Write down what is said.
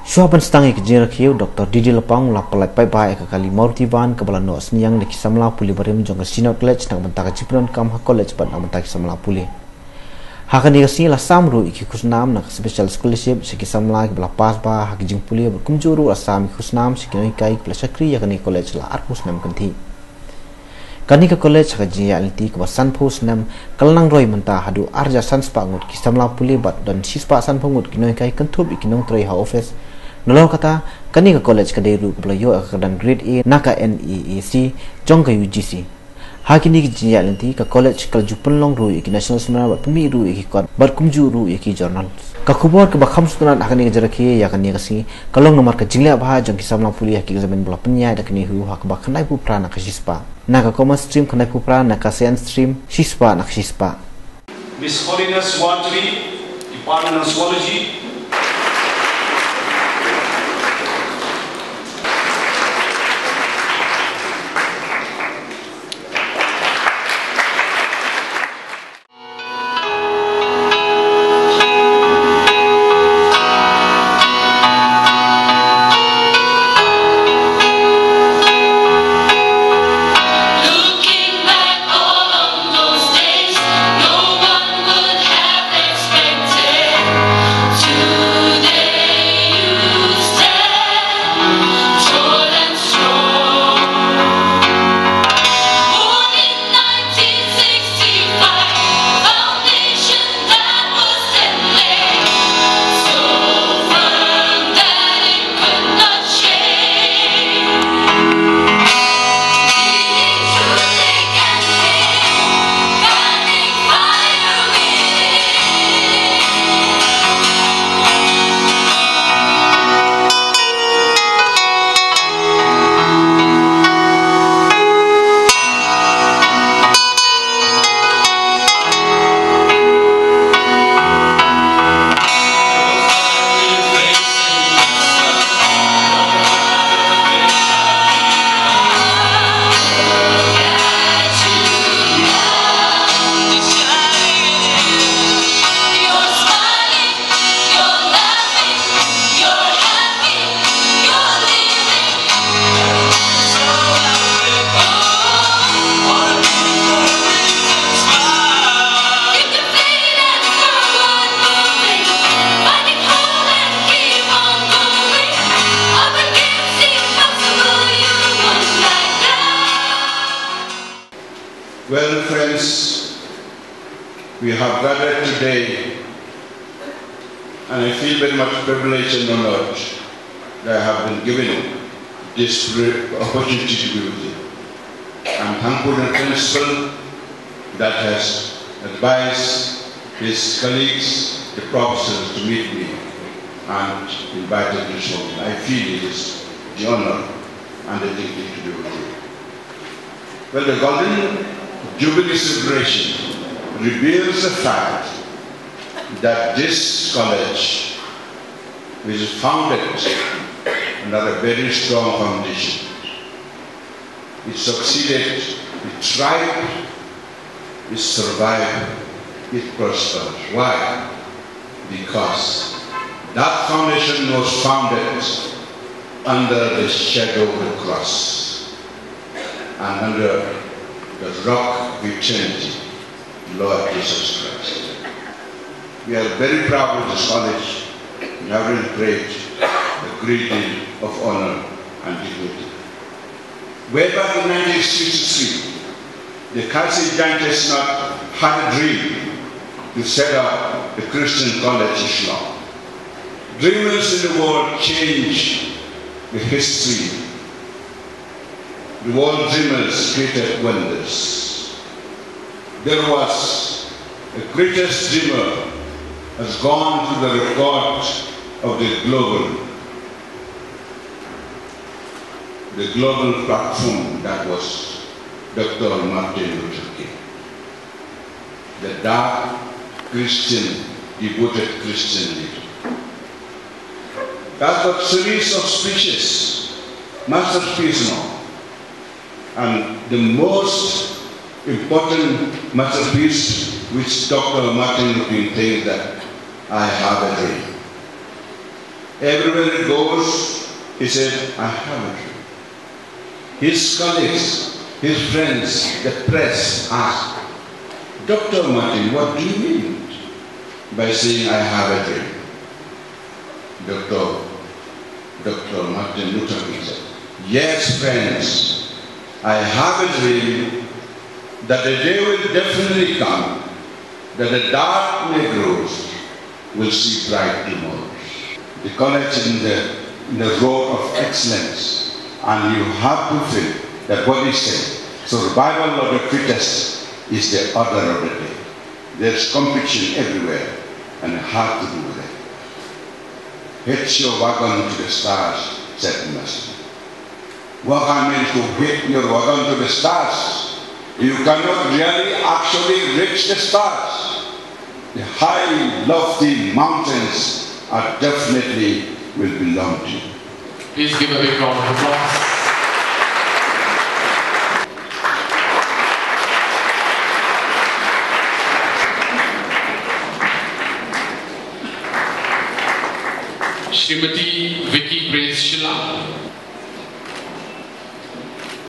Suapan Sngi ke Rakhe Dr. Didi Lepang lapalai pai ke kali Mauritiban ke balan no Sniang leki samla puli barim jong Synod college nang bentak Jipron kam college ban nang bentak samla puli. Hakani kasi la samru iki khusnam nak special scholarship siki samla ke bala pas ba hak jing puli berkumjuru asam khusnam siki noi kai plasakri yakani college la ar khusnam kanthi. Kani ke college hak jing alti ke basan Snem kalnang roi menta hadu arja sanspa ngut ki samla puli bat dan sispa san pangut ki noi kai kanthub ikinong trei ha office. Nolong kata kani ke college ke deru ke belayo akadan grade A naka NEAC jong ke UGC. Hakini ke jinja lenti ke college kal jupun long ru iki national seminar bat pumi ru iki kon bat kumju ru iki journal. Ka khubor ke bakham sunan hakani ke Rakhe yakani ke si kalong nomor ke jingla bah jong ki samlang puli haki examen bela penya dakni hu hak ba khanai pu prana ke sispa. Naka commerce stream khanai pu prana naka science stream sispa nak sispa. Miss Holiness Wantri, Department of Zoology. Well, friends, we have gathered today, and I feel very much privileged and honored that I have been given this opportunity to be with you. I'm thankful to the principal that has advised his colleagues, the professors, to meet me and invited me this morning. I feel it is the honor and the dignity to be with you. Well, the Golden Jubilee celebration reveals the fact that this college is founded under a very strong foundation. It succeeded, it thrived, it survived, it prospered. Why? Because that foundation was founded under the shadow of the cross and under the rock of eternity, Lord Jesus Christ. We are very proud of this college and having great a great deal of honor and dignity. Way back in 1963, the Council Giant Synod had a dream to set up a Christian college in Islam. Dreamers in the world change the history. The world dreamers created wonders. There was the greatest dreamer has gone to the record of the global platform, that was Dr. Martin Luther King. The dark Christian, devoted Christian leader. That's got a series of speeches, masterpiece now. And the most important masterpiece which Dr. Martin Luther King thinks that I have a dream. Everywhere he goes, he said, I have a dream. His colleagues, his friends, the press asked, Dr. Martin, what do you mean by saying I have a dream? Dr. Martin Luther King said, yes, friends, I have a dream that the day will definitely come that the dark Negroes will see bright tomorrows. The college in the road of excellence, and you have to feel that what he said. Survival of the fittest is the order of the day. There's competition everywhere, and hard to do with it. Hitch your wagon to the stars, said the master. Wagon means to hit your wagon to the stars. You cannot really actually reach the stars. The high, lofty mountains are definitely will belong to you. Please give a big round of applause. Shrimati Vicky Grace Shilla.